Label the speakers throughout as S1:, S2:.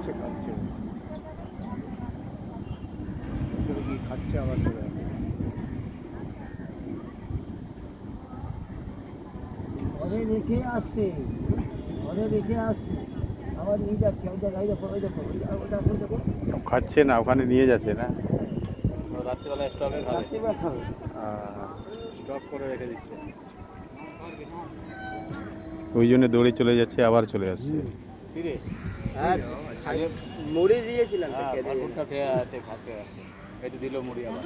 S1: খাচ্ছে খাচ্ছে ভিতরে গিয়ে খাচ্ছে আবার চলে আসে।
S2: ঘরে রেখে আসছে, ঘরে রেখে আসছে, আবার নিয়ে যাচ্ছে। ওই দেখো, ওই দেখো, ওই দেখো, ওটা ওই দেখো,
S3: খাচ্ছে না, ওখানে নিয়ে যাচ্ছে না।
S1: রাত্রিবেলা স্টকে খাবে,
S2: রাত্রিবেলা খাবে।
S1: স্টক করে রেখে দিচ্ছে।
S3: ওই জন্য দৌড়ে চলে যাচ্ছে, আবার চলে আসছে।
S1: কিরে
S2: আর মুড়ি দিয়েছিলাম তো,
S1: হ্যাঁ
S2: খেতে
S1: ফালগুনটা খেয়ে আছে, খাচ্ছে আছে, এই তো দিল মুড়ি আবার।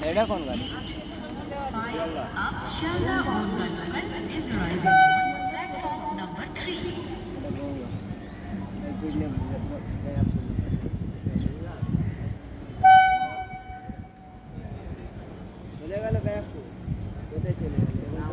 S2: এটা কোন গাড়ি? চলে গেল, কোথায় চলে গেল?